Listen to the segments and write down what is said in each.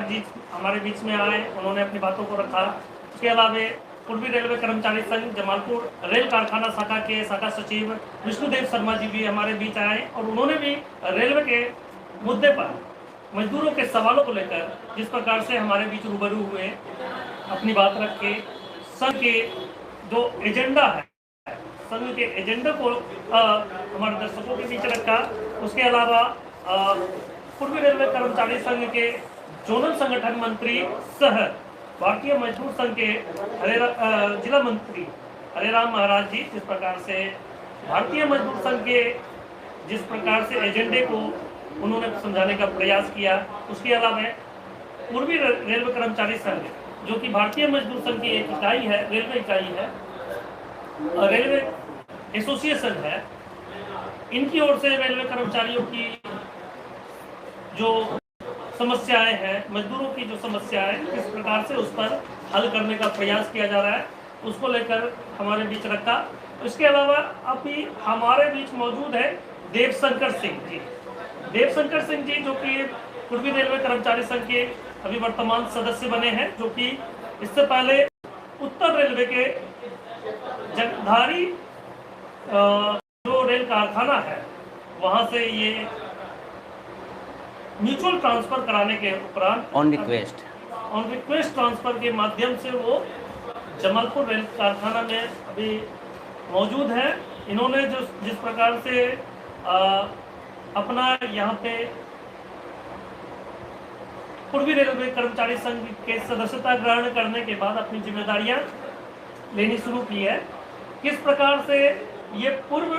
जी हमारे बीच में आए, उन्होंने अपनी बातों को रखा। उसके अलावा पूर्वी रेलवे कर्मचारी संघ जमालपुर रेल कारखाना शाखा के शाखा सचिव विष्णुदेव शर्मा जी भी हमारे बीच आए और उन्होंने भी रेलवे के मुद्दे पर मजदूरों के सवालों को लेकर जिस प्रकार से हमारे बीच रूबरू हुए, अपनी बात रख के संघ के जो एजेंडा है, संघ के एजेंडा को हमारे दर्शकों के बीच रखा। उसके अलावा पूर्वी रेलवे कर्मचारी संघ के जोनल संगठन मंत्री सह भारतीय मजदूर संघ के जिला मंत्री हरेराम महाराज जी जिस प्रकार से भारतीय मजदूर संघ के जिस प्रकार से एजेंडे को उन्होंने समझाने का प्रयास किया। उसके अलावा पूर्वी रेलवे कर्मचारी संघ जो कि भारतीय मजदूर संघ की एक इकाई है, रेलवे इकाई है, रेलवे एसोसिएशन है, इनकी ओर से रेलवे कर्मचारियों की जो समस्याएं हैं, मजदूरों की जो समस्याएं किस प्रकार से उस पर हल करने का प्रयास किया जा रहा है, उसको लेकर हमारे बीच रखा। इसके अलावा अभी हमारे बीच मौजूद है देवशंकर सिंह जी। देवशंकर सिंह जी जो कि पूर्वी रेलवे कर्मचारी संघ के अभी वर्तमान सदस्य बने हैं, जो कि इससे पहले उत्तर रेलवे के जगधारी जो रेल कारखाना है वहां से ये म्यूचुअल ट्रांसफर कराने के उपरांत ऑन रिक्वेस्ट ट्रांसफर के माध्यम से वो जमालपुर रेल कारखाना में अभी मौजूद है। इन्होंने जो जिस प्रकार से अपना यहाँ पे पूर्वी रेलवे कर्मचारी संघ के सदस्यता ग्रहण करने के बाद अपनी जिम्मेदारियां लेनी शुरू की है, किस प्रकार से ये पूर्व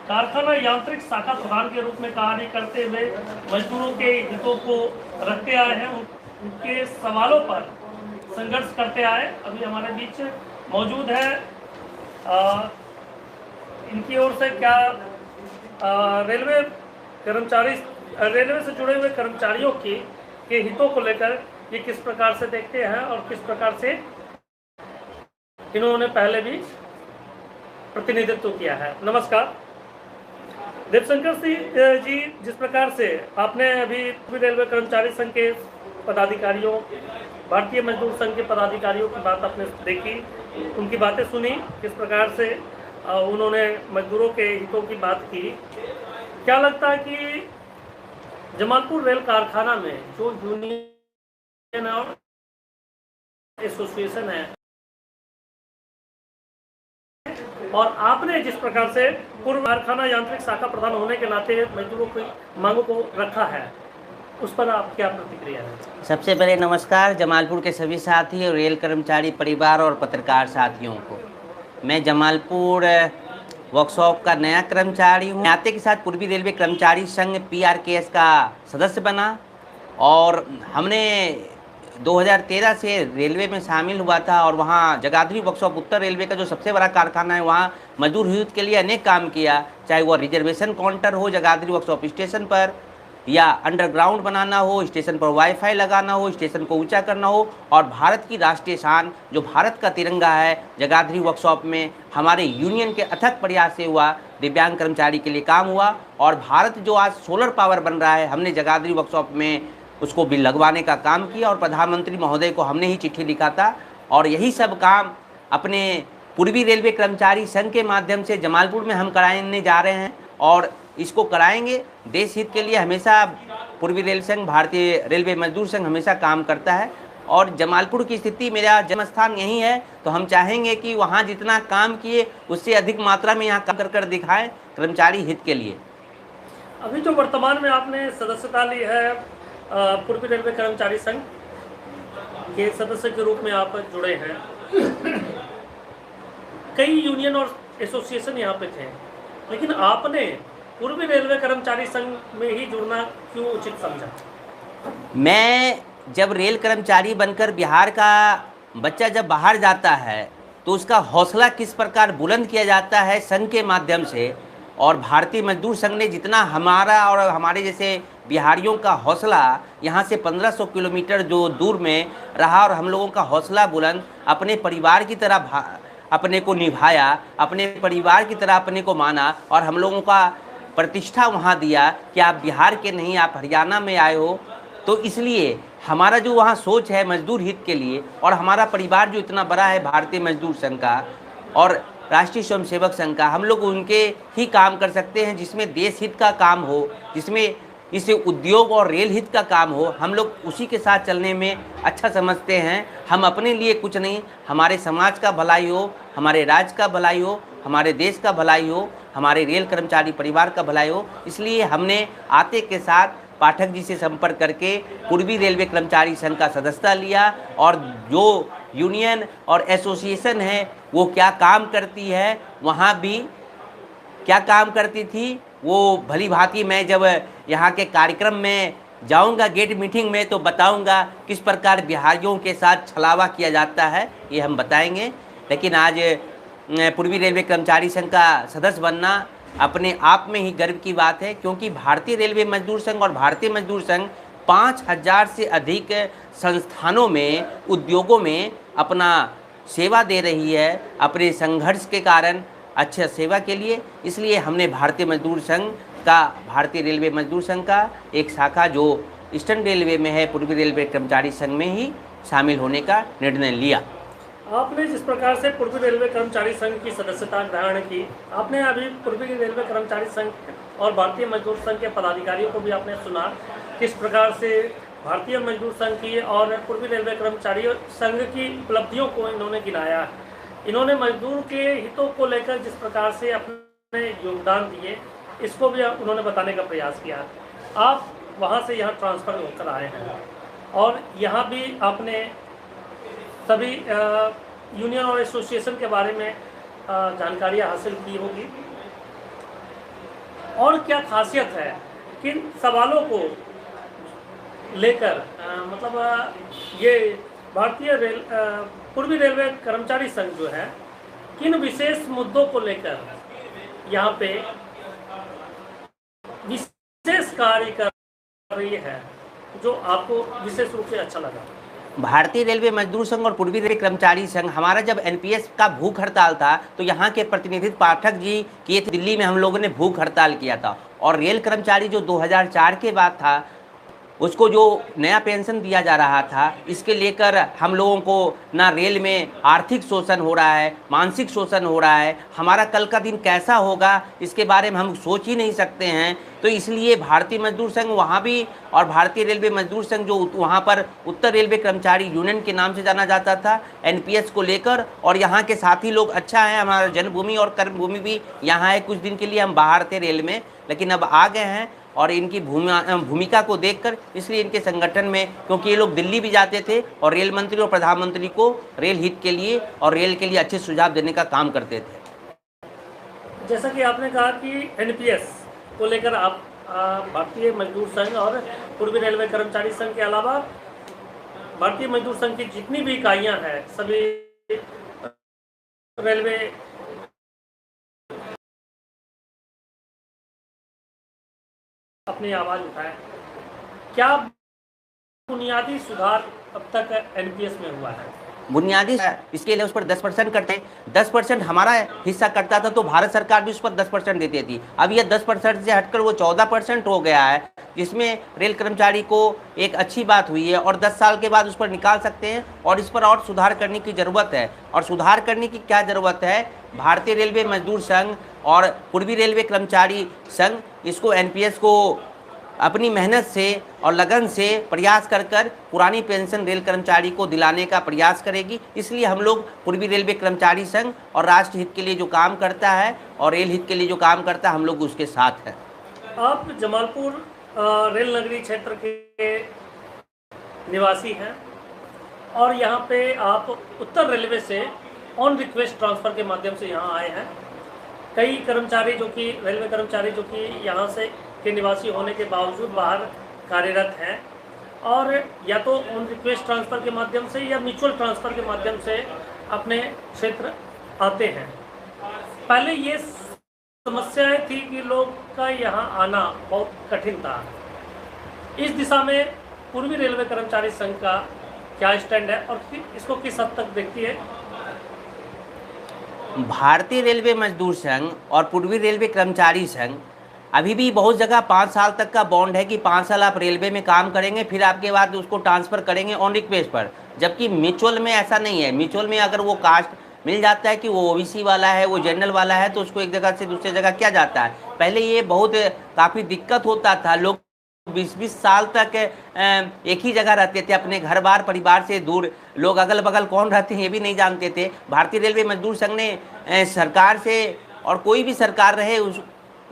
कारखाना यांत्रिक शाखा प्रधान के रूप में कार्य करते हुए मजदूरों के हितों को रखते आए हैं, उनके सवालों पर संघर्ष करते आए। अभी हमारे बीच मौजूद है इनकी ओर से क्या रेलवे से जुड़े हुए कर्मचारियों के हितों को लेकर ये किस प्रकार से देखते हैं और किस प्रकार से इन्होंने पहले भी प्रतिनिधित्व किया है। नमस्कार देवशंकर सिंह जी, जिस प्रकार से आपने अभी रेलवे कर्मचारी संघ के पदाधिकारियों, भारतीय मजदूर संघ के पदाधिकारियों की बात आपने देखी, उनकी बातें सुनी, किस प्रकार से उन्होंने मजदूरों के हितों की बात की, क्या लगता है कि जमालपुर रेल कारखाना में जो यूनियन और एसोसिएशन है और आपने जिस प्रकार से पूर्व कारखाना यांत्रिक शाखा प्रधान होने के नाते मजदूरों की मांगों को रखा है, उस पर आप क्या प्रतिक्रिया है? सबसे पहले नमस्कार जमालपुर के सभी साथी और रेल कर्मचारी परिवार और पत्रकार साथियों को। मैं जमालपुर वर्कशॉप का नया कर्मचारी हूँ। नाते के साथ पूर्वी रेलवे कर्मचारी संघ PRKS का सदस्य बना और हमने 2013 से रेलवे में शामिल हुआ था और वहाँ जगाधरी वर्कशॉप उत्तर रेलवे का जो सबसे बड़ा कारखाना है वहाँ मजदूर हित के लिए अनेक काम किया, चाहे वो रिजर्वेशन काउंटर हो जगाधरी वर्कशॉप स्टेशन पर, या अंडरग्राउंड बनाना हो, स्टेशन पर वाईफाई लगाना हो, स्टेशन को ऊंचा करना हो, और भारत की राष्ट्रीय शान जो भारत का तिरंगा है जगाधरी वर्कशॉप में हमारे यूनियन के अथक प्रयास से हुआ, दिव्यांग कर्मचारी के लिए काम हुआ। और भारत जो आज सोलर पावर बन रहा है, हमने जगाधरी वर्कशॉप में उसको बिल लगवाने का काम किया और प्रधानमंत्री महोदय को हमने ही चिट्ठी लिखा था। और यही सब काम अपने पूर्वी रेलवे कर्मचारी संघ के माध्यम से जमालपुर में हम कराने जा रहे हैं और इसको कराएंगे। देश हित के लिए हमेशा पूर्वी रेल संघ, भारतीय रेलवे मजदूर संघ हमेशा काम करता है और जमालपुर की स्थिति, मेरा जन्म स्थान यहीं है, तो हम चाहेंगे कि वहाँ जितना काम किए उससे अधिक मात्रा में यहाँ काम कर दिखाएं कर्मचारी हित के लिए। अभी जो वर्तमान में आपने सदस्यता ली है पूर्वी रेलवे कर्मचारी संघ के सदस्य के रूप में आप जुड़े हैं, कई यूनियन और एसोसिएशन यहाँ पे थे, लेकिन आपने पूर्वी रेलवे कर्मचारी संघ में ही जुड़ना क्यों उचित समझा? मैं जब रेल कर्मचारी बनकर बिहार का बच्चा जब बाहर जाता है तो उसका हौसला किस प्रकार बुलंद किया जाता है संघ के माध्यम से, और भारतीय मजदूर संघ ने जितना हमारा और हमारे जैसे बिहारियों का हौसला यहाँ से 1500 किलोमीटर जो दूर में रहा और हम लोगों का हौसला बुलंद, अपने परिवार की तरह अपने को निभाया, अपने परिवार की तरह अपने को माना और हम लोगों का प्रतिष्ठा वहाँ दिया कि आप बिहार के नहीं, आप हरियाणा में आए हो तो इसलिए हमारा जो वहाँ सोच है मजदूर हित के लिए, और हमारा परिवार जो इतना बड़ा है भारतीय मजदूर संघ का और राष्ट्रीय स्वयंसेवक संघ का, हम लोग उनके ही काम कर सकते हैं जिसमें देश हित का काम हो, जिसमें इसे उद्योग और रेल हित का काम हो। हम लोग उसी के साथ चलने में अच्छा समझते हैं। हम अपने लिए कुछ नहीं, हमारे समाज का भलाई हो, हमारे राज्य का भलाई हो, हमारे देश का भलाई हो, हमारे रेल कर्मचारी परिवार का भलाई हो, इसलिए हमने आते के साथ पाठक जी से संपर्क करके पूर्वी रेलवे कर्मचारी संघ का सदस्यता लिया। और जो यूनियन और एसोसिएशन है वो क्या काम करती है, वहाँ भी क्या काम करती थी, वो भली भांति मैं जब यहाँ के कार्यक्रम में जाऊँगा गेट मीटिंग में तो बताऊँगा किस प्रकार बिहारियों के साथ छलावा किया जाता है, ये हम बताएंगे। लेकिन आज पूर्वी रेलवे कर्मचारी संघ का सदस्य बनना अपने आप में ही गर्व की बात है, क्योंकि भारतीय रेलवे मजदूर संघ और भारतीय मजदूर संघ 5000 से अधिक संस्थानों में, उद्योगों में अपना सेवा दे रही है अपने संघर्ष के कारण अच्छे सेवा के लिए। इसलिए हमने भारतीय मजदूर संघ का, भारतीय रेलवे मजदूर संघ का एक शाखा जो ईस्टर्न रेलवे में है, पूर्वी रेलवे कर्मचारी संघ में ही शामिल होने का निर्णय लिया। आपने जिस प्रकार से पूर्वी रेलवे कर्मचारी संघ की सदस्यता ग्रहण की, आपने अभी पूर्वी रेलवे कर्मचारी संघ और भारतीय मजदूर संघ के पदाधिकारियों को भी आपने सुना किस प्रकार से भारतीय मजदूर संघ की और पूर्वी रेलवे कर्मचारी संघ की उपलब्धियों को इन्होंने गिनाया। इन्होंने मजदूर के हितों को लेकर जिस प्रकार से अपने योगदान दिए, इसको भी उन्होंने बताने का प्रयास किया। आप वहाँ से यहाँ ट्रांसफ़र होकर आए हैं और यहाँ भी आपने सभी यूनियन और एसोसिएशन के बारे में जानकारियाँ हासिल की होगी। और क्या खासियत है, किन सवालों को लेकर मतलब ये भारतीय पूर्वी रेलवे कर्मचारी संघ जो है किन विशेष मुद्दों को लेकर यहाँ पे विशेष कार्य कर रही है, जो आपको विशेष रूप से अच्छा लगा? भारतीय रेलवे मजदूर संघ और पूर्वी रेलवे कर्मचारी संघ, हमारा जब एनपीएस का भूख हड़ताल था तो यहाँ के प्रतिनिधित्व पाठक जी किए थे। दिल्ली में हम लोगों ने भूख हड़ताल किया था और रेल कर्मचारी जो 2004 के बाद था, उसको जो नया पेंशन दिया जा रहा था, इसके लेकर हम लोगों को ना रेल में आर्थिक शोषण हो रहा है, मानसिक शोषण हो रहा है। हमारा कल का दिन कैसा होगा इसके बारे में हम सोच ही नहीं सकते हैं। तो इसलिए भारतीय मजदूर संघ वहाँ भी और भारतीय रेलवे मजदूर संघ जो वहाँ पर उत्तर रेलवे कर्मचारी यूनियन के नाम से जाना जाता था, एनपीएस को लेकर, और यहाँ के साथी लोग अच्छा है। हमारा जन्मभूमि और कर्मभूमि भी यहाँ है। कुछ दिन के लिए हम बाहर थे रेल में, लेकिन अब आ गए हैं और इनकी भूमिका को देखकर इसलिए इनके संगठन में, क्योंकि ये लोग दिल्ली भी जाते थे और रेल मंत्री और प्रधानमंत्री को रेल हित के लिए और रेल के लिए अच्छे सुझाव देने का काम करते थे। जैसा कि आपने कहा कि एनपीएस को लेकर आप भारतीय मजदूर संघ और पूर्वी रेलवे कर्मचारी संघ के अलावा भारतीय मजदूर संघ की जितनी भी इकाइयां हैं, सभी रेलवे अपनी आवाज उठाए। क्या बुनियादी सुधार अब तक एनपीएस में हुआ है? बुनियादी इसके लिए उस पर 10% करते, 10% हमारा हिस्सा कटता था तो भारत सरकार भी उस पर 10% देती थी। अब यह 10% से हटकर वो 14% हो गया है, जिसमें रेल कर्मचारी को एक अच्छी बात हुई है और 10 साल के बाद उस पर निकाल सकते हैं। और इस पर और सुधार करने की ज़रूरत है। और सुधार करने की क्या ज़रूरत है? भारतीय रेलवे मजदूर संघ और पूर्वी रेलवे कर्मचारी संघ इसको एनपीएस को अपनी मेहनत से और लगन से प्रयास कर कर पुरानी पेंशन रेल कर्मचारी को दिलाने का प्रयास करेगी। इसलिए हम लोग पूर्वी रेलवे कर्मचारी संघ और राष्ट्र हित के लिए जो काम करता है और रेल हित के लिए जो काम करता है, हम लोग उसके साथ हैं। आप जमालपुर रेल नगरी क्षेत्र के निवासी हैं और यहाँ पे आप उत्तर रेलवे से ऑन रिक्वेस्ट ट्रांसफ़र के माध्यम से यहाँ आए हैं। कई कर्मचारी जो कि रेलवे कर्मचारी जो कि यहाँ से के निवासी होने के बावजूद बाहर कार्यरत हैं और या तो ऑन रिक्वेस्ट ट्रांसफ़र के माध्यम से या म्यूचुअल ट्रांसफ़र के माध्यम से अपने क्षेत्र आते हैं। पहले ये समस्याएं थी कि लोग का यहाँ आना बहुत कठिन था। इस दिशा में पूर्वी रेलवे कर्मचारी संघ का क्या स्टैंड है और इसको किस हद तक देखती है? भारतीय रेलवे मजदूर संघ और पूर्वी रेलवे कर्मचारी संघ अभी भी बहुत जगह 5 साल तक का बॉन्ड है कि 5 साल आप रेलवे में काम करेंगे, फिर आपके बाद उसको ट्रांसफ़र करेंगे ऑन रिक्वेस्ट पर। जबकि म्यूचुअल में ऐसा नहीं है। म्यूचुअल में अगर वो कास्ट मिल जाता है कि वो ओबीसी वाला है, वो जनरल वाला है, तो उसको एक जगह से दूसरी जगह किया जाता है। पहले ये बहुत काफ़ी दिक्कत होता था, लोग 20-20 साल तक एक ही जगह रहते थे, अपने घर बार परिवार से दूर। लोग अगल बगल कौन रहते हैं ये भी नहीं जानते थे। भारतीय रेलवे मजदूर संघ ने सरकार से, और कोई भी सरकार रहे,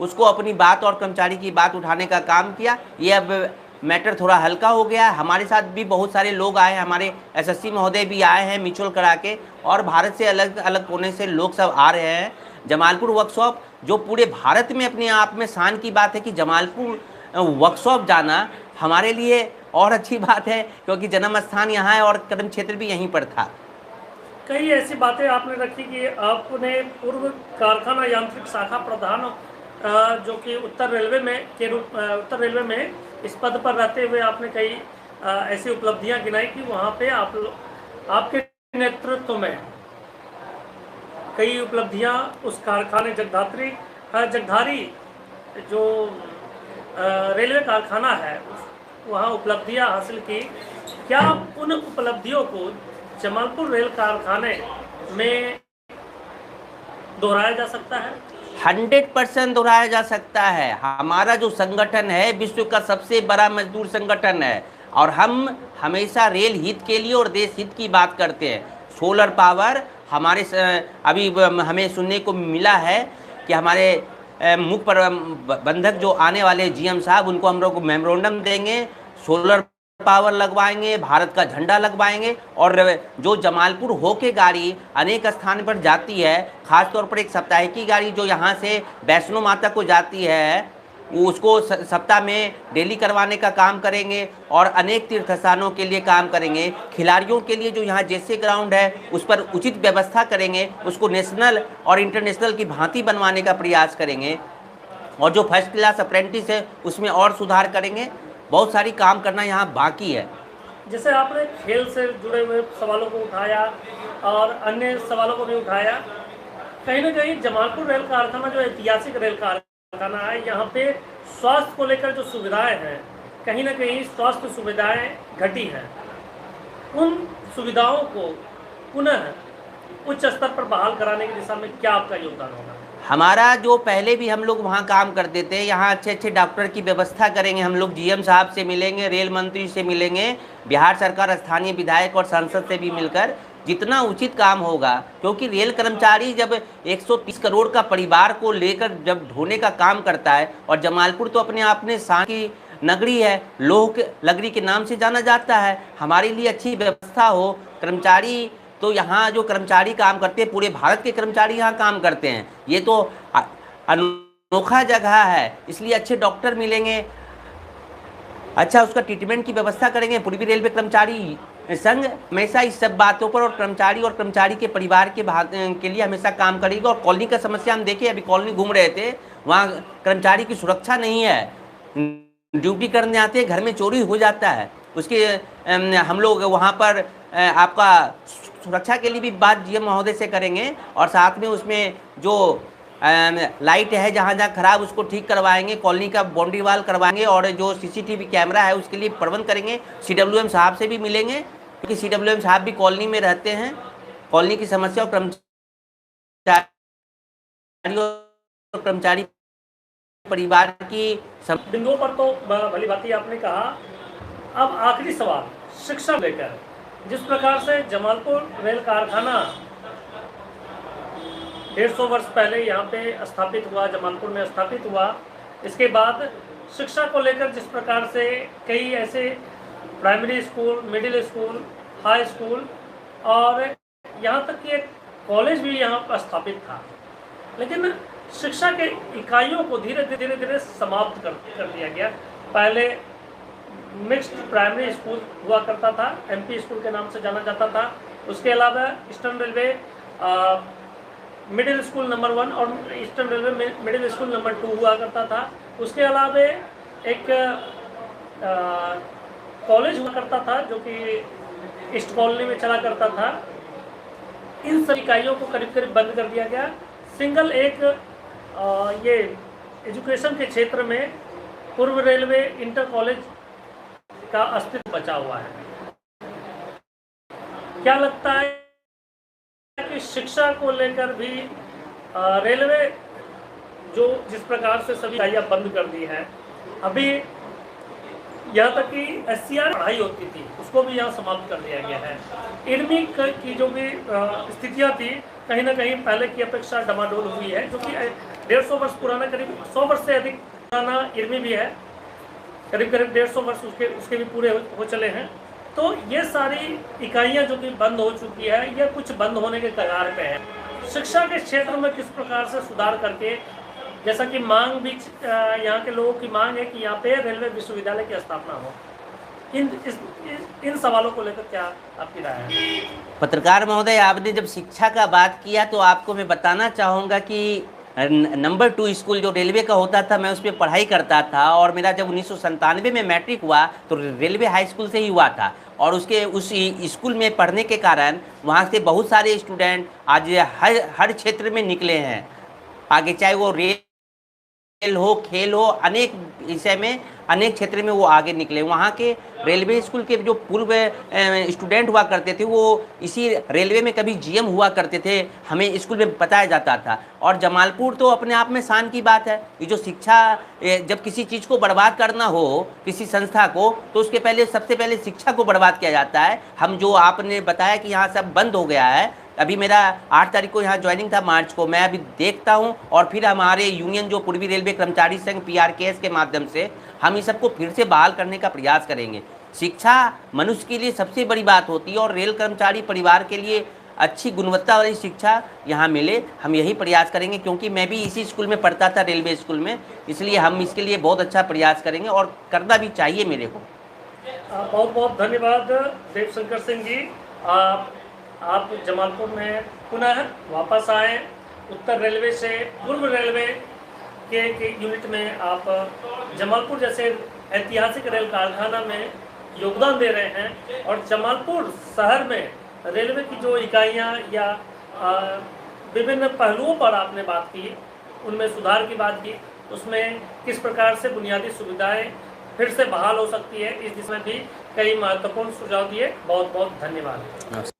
उसको अपनी बात और कर्मचारी की बात उठाने का काम किया। ये अब मैटर थोड़ा हल्का हो गया। हमारे साथ भी बहुत सारे लोग आए हैं, हमारे एसएससी महोदय भी आए हैं म्यूचुअल करा के, और भारत से अलग अलग कोने से लोग सब आ रहे हैं। जमालपुर वर्कशॉप जो पूरे भारत में अपने आप में शान की बात है कि जमालपुर वर्कशॉप जाना हमारे लिए और अच्छी बात है, क्योंकि जन्म स्थान यहाँ है और कर्म क्षेत्र भी यहीं पर था। कई ऐसी बातें आपने रखी कि आपने पूर्व कारखाना यांत्रिक शाखा प्रधान जो कि उत्तर रेलवे में इस पद पर रहते हुए आपने कई ऐसी उपलब्धियां गिनाई कि वहां पे आपके नेतृत्व में कई उपलब्धियां उस कारखाने जगधारी जो रेलवे कारखाना है वहाँ उपलब्धियां हासिल की। क्या उन उपलब्धियों को जमालपुर रेल कारखाने में दोहराया जा सकता है? 100% दोहराया जा सकता है। हमारा जो संगठन है विश्व का सबसे बड़ा मजदूर संगठन है, और हम हमेशा रेल हित के लिए और देश हित की बात करते हैं। सोलर पावर हमारे अभी हमें सुनने को मिला है कि हमारे मुख्य प्रबंधक जो आने वाले जीएम साहब, उनको हम लोग मेमोरेंडम देंगे, सोलर पावर लगवाएंगे, भारत का झंडा लगवाएंगे। और जो जमालपुर होके गाड़ी अनेक स्थान पर जाती है, खासतौर पर एक साप्ताहिकी गाड़ी जो यहाँ से वैष्णो माता को जाती है, उसको सप्ताह में डेली करवाने का काम करेंगे, और अनेक तीर्थ स्थानों के लिए काम करेंगे। खिलाड़ियों के लिए जो यहाँ जैसे ग्राउंड है उस पर उचित व्यवस्था करेंगे, उसको नेशनल और इंटरनेशनल की भांति बनवाने का प्रयास करेंगे, और जो फर्स्ट क्लास अप्रेंटिस है उसमें और सुधार करेंगे। बहुत सारी काम करना यहाँ बाकी है। जैसे आपने खेल से जुड़े हुए सवालों को उठाया और अन्य सवालों को भी उठाया, कहीं ना कहीं जमालपुर रेल कारखाना जो ऐतिहासिक रेल कारखाना है, यहाँ पे स्वास्थ्य को लेकर जो सुविधाएं हैं, कहीं ना कहीं स्वास्थ्य सुविधाएं घटी हैं। उन सुविधाओं को पुनः उच्च स्तर पर बहाल कराने की दिशा में क्या आपका योगदान होगा? हमारा जो पहले भी हम लोग वहाँ काम करते थे, यहाँ अच्छे अच्छे डॉक्टर की व्यवस्था करेंगे। हम लोग जीएम साहब से मिलेंगे, रेल मंत्री से मिलेंगे, बिहार सरकार स्थानीय विधायक और सांसद से भी मिलकर जितना उचित काम होगा, क्योंकि रेल कर्मचारी जब 130 करोड़ का परिवार को लेकर जब ढोने का काम करता है, और जमालपुर तो अपने आप में शान की नगरी है, लोह नगरी के नाम से जाना जाता है। हमारे लिए अच्छी व्यवस्था हो, कर्मचारी तो यहाँ जो कर्मचारी काम करते हैं, पूरे भारत के कर्मचारी यहाँ काम करते हैं। ये तो अनोखा जगह है, इसलिए अच्छे डॉक्टर मिलेंगे, अच्छा उसका ट्रीटमेंट की व्यवस्था करेंगे। पूर्वी रेलवे कर्मचारी संघ हमेशा इस सब बातों पर, और कर्मचारी के परिवार के लिए हमेशा काम करेगा। और कॉलोनी का समस्या हम देखें, अभी कॉलोनी घूम रहे थे, वहाँ कर्मचारी की सुरक्षा नहीं है। ड्यूटी करने आते हैं, घर में चोरी हो जाता है, उसके हम लोग वहाँ पर आपका सुरक्षा के लिए भी बात जीएम महोदय से करेंगे, और साथ में उसमें जो लाइट है जहाँ जहाँ खराब उसको ठीक करवाएंगे, कॉलोनी का बाउंड्री वाल करवाएंगे, और जो सीसीटीवी कैमरा है उसके लिए प्रबंध करेंगे। सीडब्ल्यूएम साहब से भी मिलेंगे, क्योंकि सीडब्ल्यूएम साहब भी कॉलोनी में रहते हैं। कॉलोनी की समस्या और कर्मचारी परिवार की बिंदुओं पर तो भली भांति आपने कहा। अब आखिरी सवाल शिक्षा लेकर, जिस प्रकार से जमालपुर रेल कारखाना 150 वर्ष पहले यहाँ पे स्थापित हुआ, जमालपुर में स्थापित हुआ, इसके बाद शिक्षा को लेकर जिस प्रकार से कई ऐसे primary school, middle school, high school और यहाँ तक कि एक कॉलेज भी यहाँ पर स्थापित था, लेकिन शिक्षा के इकाइयों को धीरे धीरे समाप्त कर दिया गया। पहले मिक्स्ड प्राइमरी स्कूल हुआ करता था, एमपी स्कूल के नाम से जाना जाता था। उसके अलावा eastern railway middle school number 1 और eastern railway middle school number 2 हुआ करता था। उसके अलावा एक कॉलेज हुआ करता था जो कि ईस्ट कॉलोनी में चला करता था। इन सभी इकाइयों को करीब करीब बंद कर दिया गया। सिंगल एक ये एजुकेशन के क्षेत्र में पूर्व रेलवे इंटर कॉलेज का अस्तित्व बचा हुआ है। क्या लगता है कि शिक्षा को लेकर भी रेलवे जो जिस प्रकार से सभी इकाइयाँ बंद कर दी है, अभी यहाँ तक कि SCR पढ़ाई होती थी उसको भी यहाँ समाप्त कर दिया गया है। इर्मी की जो भी स्थितियाँ थी कहीं ना कहीं पहले की अपेक्षा डमाडोल हुई है, जो कि 150 वर्ष पुराना, करीब 100 वर्ष से अधिक पुराना इर्मी भी है, करीब 150 वर्ष उसके भी पूरे हो चले हैं। तो ये सारी इकाइयाँ जो कि बंद हो चुकी है या कुछ बंद होने के कगार पे है। शिक्षा के क्षेत्र में किस प्रकार से सुधार करके, जैसा कि मांग भी यहाँ के लोगों की मांग है कि यहाँ पे रेलवे विश्वविद्यालय की स्थापना हो, इन सवालों को लेकर क्या आपकी राय है? पत्रकार महोदय, आपने जब शिक्षा का बात किया तो आपको मैं बताना चाहूँगा कि नंबर 2 स्कूल जो रेलवे का होता था, मैं उस पर पढ़ाई करता था और मेरा जब 1997 में मैट्रिक हुआ तो रेलवे हाई स्कूल से ही हुआ था। और उस स्कूल में पढ़ने के कारण वहाँ से बहुत सारे स्टूडेंट आज हर क्षेत्र में निकले हैं आगे, चाहे वो रेल हो, खेल हो, अनेक विषय में, अनेक क्षेत्र में वो आगे निकले। वहाँ के रेलवे स्कूल के जो पूर्व स्टूडेंट हुआ करते थे वो इसी रेलवे में कभी GM हुआ करते थे, हमें स्कूल में बताया जाता था। और जमालपुर तो अपने आप में शान की बात है। ये जो शिक्षा, जब किसी चीज़ को बर्बाद करना हो, किसी संस्था को, तो उसके पहले सबसे पहले शिक्षा को बर्बाद किया जाता है। हम जो आपने बताया कि यहाँ सब बंद हो गया है, अभी मेरा 8 तारीख को यहाँ ज्वाइनिंग था, मार्च को, मैं अभी देखता हूँ और फिर हमारे यूनियन जो पूर्वी रेलवे कर्मचारी संघ PRKS के माध्यम से हम इस सबको फिर से बहाल करने का प्रयास करेंगे। शिक्षा मनुष्य के लिए सबसे बड़ी बात होती है और रेल कर्मचारी परिवार के लिए अच्छी गुणवत्ता वाली शिक्षा यहाँ मिले, हम यही प्रयास करेंगे। क्योंकि मैं भी इसी स्कूल में पढ़ता था, रेलवे स्कूल में, इसलिए हम इसके लिए बहुत अच्छा प्रयास करेंगे और करना भी चाहिए मेरे को। बहुत बहुत धन्यवाद देवशंकर सिंह जी। आप जमालपुर में पुनः वापस आए, उत्तर रेलवे से पूर्व रेलवे के यूनिट में आप जमालपुर जैसे ऐतिहासिक रेल कारखाना में योगदान दे रहे हैं और जमालपुर शहर में रेलवे की जो इकाइयां या विभिन्न पहलुओं पर आपने बात की, उनमें सुधार की बात की, उसमें किस प्रकार से बुनियादी सुविधाएं फिर से बहाल हो सकती है, इस दिशा में भी कई महत्वपूर्ण सुझाव दिए। बहुत बहुत धन्यवाद।